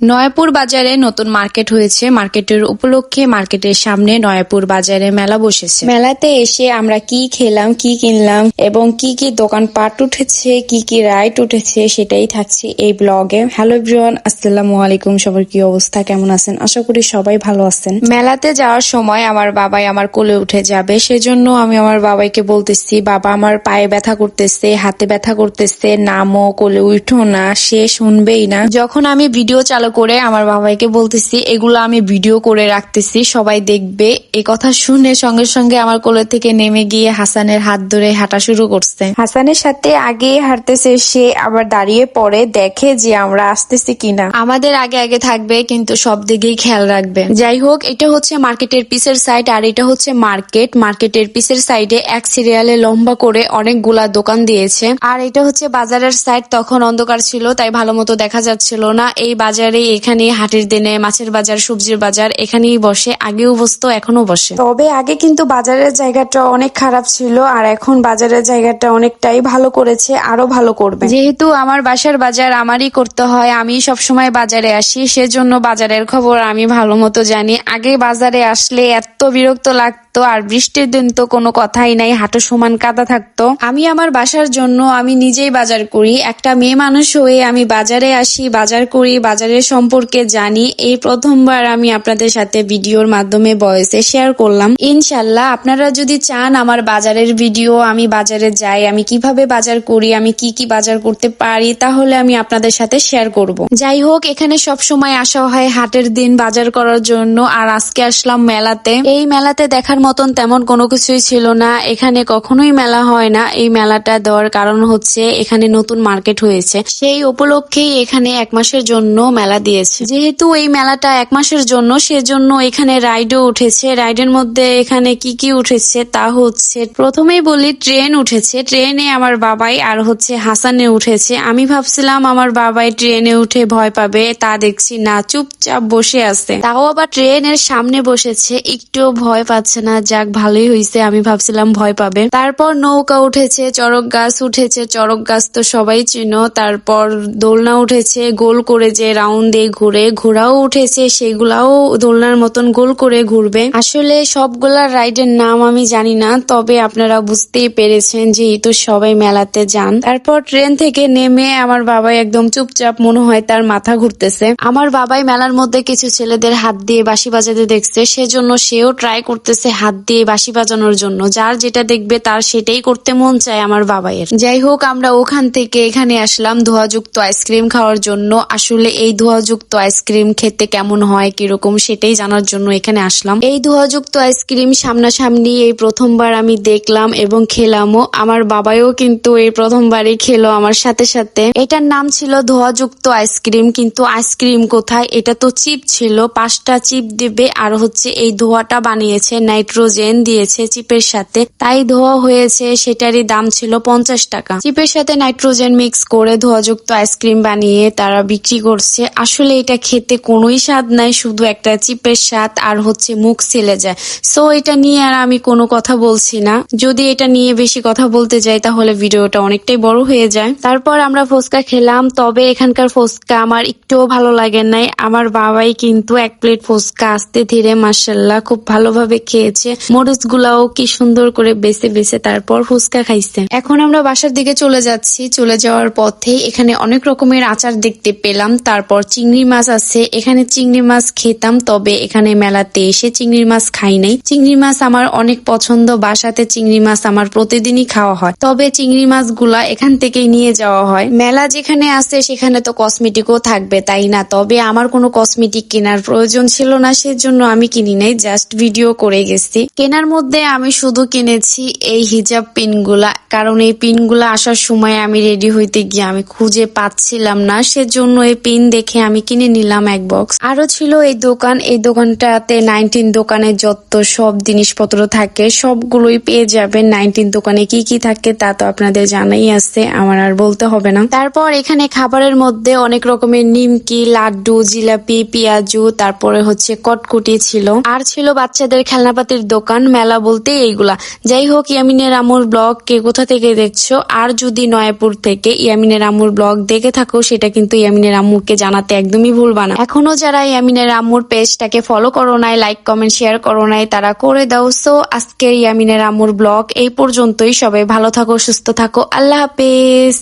নয়াপুর বাজারে নতুন মার্কেট হয়েছে। মার্কেটের উপলক্ষে মার্কেটের সামনে নয়াপুর বাজারে মেলা বসেছে। মেলাতে এসে আমরা কি খেলাম, কি কিনলাম এবং কি কি দোকানপাট উঠেছে, কি কি রাইড উঠেছে সেটাই থাকছে এই ব্লগে। হ্যালো এভরিওয়ান, আসসালামু আলাইকুম। সবার কি অবস্থা, কেমন আছেন? আশা করি সবাই ভালো আছেন। মেলাতে যাওয়ার সময় আমার বাবাই আমার কোলে উঠে যাবে, সেজন্য আমি আমার বাবাইকে বলতেছি, বাবা আমার পায়ে ব্যথা করতেছে, হাতে ব্যথা করতেছে, নামো, কোলে উঠো না। সে শুনবেই না। যখন আমি ভিডিও চালু করে আমার বাবাইকে বলতেছি, এগুলো আমি ভিডিও করে রাখতেছি, সবাই দেখবে। এই কথা শুনে সঙ্গে সঙ্গে আমার কোলে থেকে নেমে গিয়ে হাসানের হাত ধরে হাঁটা শুরু করছে। হাসানের সাথে আগে হাঁটতেছে, সে আবার দাঁড়িয়ে পড়ে দেখে যে আমরা আসতেছি কিনা। আমাদের আগে আগে থাকবে, কিন্তু সব দিকেই খেয়াল রাখবে। যাই হোক, এটা হচ্ছে মার্কেটের পিসের সাইড আর এটা হচ্ছে মার্কেট। মার্কেটের পিসের সাইডে এক সিরিয়ালে লম্বা করে অনেকগুলা দোকান দিয়েছে, আর এটা হচ্ছে বাজারের সাইড। তখন অন্ধকার ছিল, তাই ভালো মতো দেখা যাচ্ছিল না। এই বাজারে এখানে হাটের দিনে মাছের বাজার, সবজির বাজার এখানেই বসে। আগেও বসতো, এখনো বসে। তবে আগে কিন্তু বাজারের জায়গাটা অনেক খারাপ ছিল, আর এখন বাজারের জায়গাটা অনেকটাই ভালো করেছে, আরো ভালো করবে। যেহেতু আমার বাসার বাজার আমারই করতে হয়, আমি সবসময় বাজারে আসি, সেজন্য বাজারের খবর আমি ভালো মতো জানি। আগে বাজারে আসলে এত বিরক্ত লাগতো, আর বৃষ্টির দিন তো কোনো কথাই নাই, হাঁটু সমান কাদা থাকতো। আমি আমার বাসার জন্য আমি নিজেই বাজার করি। একটা মেয়ে মানুষ হয়ে আমি বাজারে আসি, বাজার করি, বাজারের সম্পর্কে জানি। এই প্রথমবার আমি আপনাদের সাথে ভিডিওর মাধ্যমে ভয়েসে শেয়ার করলাম। ইনশাল্লাহ আপনারা যদি চান আমার বাজারের ভিডিও, আমি বাজারে যাই, আমি কিভাবে বাজার করি, আমি কি কি বাজার করতে পারি, তাহলে আমি আপনাদের সাথে শেয়ার করব। যাই হোক, এখানে সব সময় আসা হয় হাটের দিন বাজার করার জন্য, আর আজকে আসলাম মেলাতে। এই মেলাতে দেখার মতন তেমন কোনো কিছুই ছিল না। এখানে কখনোই মেলা হয় না। এই মেলাটা দেওয়ার কারণ হচ্ছে এখানে নতুন মার্কেট হয়েছে, সেই উপলক্ষেই এখানে 1 মাসের জন্য মেলা দিয়েছে। যেহেতু এই মেলাটা 1 মাসের জন্য, সেজন্য এখানে রাইডও উঠেছে। রাইডের মধ্যে এখানে কি কি উঠেছে তা হচ্ছে, প্রথমেই বলি ট্রেন উঠেছে। ট্রেনে আমার বাবাই আর হচ্ছে হাসানে উঠেছে। আমি ভাবছিলাম আমার বাবাই ট্রেনে উঠে ভয় পাবে, তা দেখছি না, চুপচাপ বসে আছে। তাও আবার ট্রেনের সামনে বসেছে, একটুও ভয় পাচ্ছে না। যাক, ভালোই হয়েছে, আমি ভাবছিলাম ভয় পাবে। তারপর নৌকা উঠেছে, চড়ক গাছ উঠেছে। চড়ক গাছ তো সবাই চিনো। তারপর দোলনা উঠেছে, গোল করে যে রাউন্ড দিয়ে ঘুরে। ঘোড়াও উঠেছে, সেগুলাও দোলনার মতন গোল করে ঘুরবে। আসলে সবগুলা রাইডের নাম আমি জানি না, তবে আপনারা বুঝতেই পেরেছেন যেহেতু সবাই মেলাতে যান। তারপর ট্রেন থেকে নেমে আমার বাবাই একদম চুপচাপ, মনে হয় তার মাথা ঘুরতেছে। আমার বাবাই মেলার মধ্যে কিছু ছেলেদের হাত দিয়ে বাঁশি বাজাতে দেখছে, সেজন্য সেও ট্রাই করতেছে হাত দিয়ে বাঁশি বাজানোর জন্য। যার যেটা দেখবে তার সেটাই করতে মন চায় আমার বাবাইয়ের। যাই হোক, আমরা ওখান থেকে এখানে আসলাম ধোঁয়াযুক্ত আইসক্রিম খাওয়ার জন্য। আসলে এই ধোঁয়াযুক্ত আইসক্রিম খেতে কেমন হয়, কিরকম, সেটাই জানার জন্য এখানে আসলাম। এই ধোঁয়াযুক্ত আইসক্রিম সামনাসামনি এই প্রথমবার আমি দেখলাম এবং খেলামও। আমার বাবাইও কিন্তু এই প্রথমবারই খেলো আমার সাথে সাথে। এটার নাম ছিল ধোঁয়াযুক্ত আইসক্রিম, কিন্তু আইসক্রিম কোথায়, এটা তো চিপ ছিল। 5টা চিপ দিবে, আর হচ্ছে এই ধোঁয়াটা বানিয়েছে নাইট্রোজেন দিয়েছে চিপের সাথে, তাই ধোঁয়া হয়েছে। সেটারই দাম ছিল 50 টাকা। চিপের সাথে নাইট্রোজেন মিক্স করে ধোঁয়াযুক্ত আইসক্রিম বানিয়ে তারা বিক্রি করছে। আসলে এটা খেতে কোনোই স্বাদ নাই, শুধু একটা চিপের স্বাদ, আর হচ্ছে মুখ ছিলে যায়। সো এটা নিয়ে আর আমি কোনো কথা বলছি না। যদি এটা নিয়ে বেশি কথা বলতে যাই তাহলে ভিডিওটা অনেকটাই বড় হয়ে যায়। তারপর আমরা ফুচকা খেলাম, তবে এখানকার ফুচকা আমার একটুও ভালো লাগে নাই। আমার বাবাই কিন্তু 1 প্লেট ফুচকা আস্তে ধীরে মাশাআল্লাহ খুব ভালোভাবে খেয়েছে। মরিচ গুলাও কি সুন্দর করে বেছে বেছে তারপর ফুচকা খাইছে। এখন আমরা বাসার দিকে চলে যাচ্ছি। চলে যাওয়ার পথে এখানে অনেক রকমের আচার দেখতে পেলাম। তারপর চিংড়ি মাছ আছে, এখানে চিংড়ি মাছ খেতাম, তবে এখানে মেলাতে এসে চিংড়ি মাছ খাই নাই। চিংড়ি মাছ আমার অনেক পছন্দ, বাসাতে চিংড়ি মাছ আমার প্রতিদিনই খাওয়া হয়, তবে চিংড়ি মাছ গুলা এখান থেকেই নিয়ে যাওয়া হয়। মেলা যেখানে আছে সেখানে তো কসমেটিকও থাকবে, তাই না? তবে আমার কোনো কসমেটিক কেনার প্রয়োজন ছিল না, সেজন্য আমি কিনি নাই, জাস্ট ভিডিও করে গেছি। কেনার মধ্যে আমি শুধু কিনেছি এই হিজাব পিনগুলা, কারণ এই পিনগুলা আসার সময় আমি রেডি হইতে গিয়ে আমি খুঁজে পাচ্ছিলাম না, সেজন্য এই পিন দেখে আমি কিনে নিলাম 1 বক্স। আরো ছিল এই দোকান, এই দোকানটাতে 19 দোকানে যত সব জিনিসপত্র থাকে সবগুলোই পেয়ে যাবেন। 19 দোকানে কি কি থাকে তা তো আপনাদের জানাই আছে, আমার আর বলতে হবে না। তারপর এখানে খাবারের মধ্যে অনেক রকমের নিমকি, লাড্ডু, জিলাপি, পেঁয়াজু, তারপরে হচ্ছে কটকুটি ছিল, আর ছিল বাচ্চাদের খেলনাপাতির মাটির দোকান, মেলা বলতে এইগুলা। যাই হোক, ইয়ামিনের আম্মুর ব্লগ কে কোথা থেকে দেখছো, আর যদি নয়াপুর থেকে ইয়ামিনের আম্মুর ব্লগ দেখে থাকো সেটা কিন্তু ইয়ামিনের আম্মুকে জানাতে একদমই ভুলবা না। এখনো যারা ইয়ামিনের আম্মুর পেজটাকে ফলো করো নাই, লাইক কমেন্ট শেয়ার করো নাই, তারা করে দাও। সো আজকের ইয়ামিনের আম্মুর ব্লগ এই পর্যন্তই। সবাই ভালো থাকো, সুস্থ থাকো, আল্লাহ হাফেজ।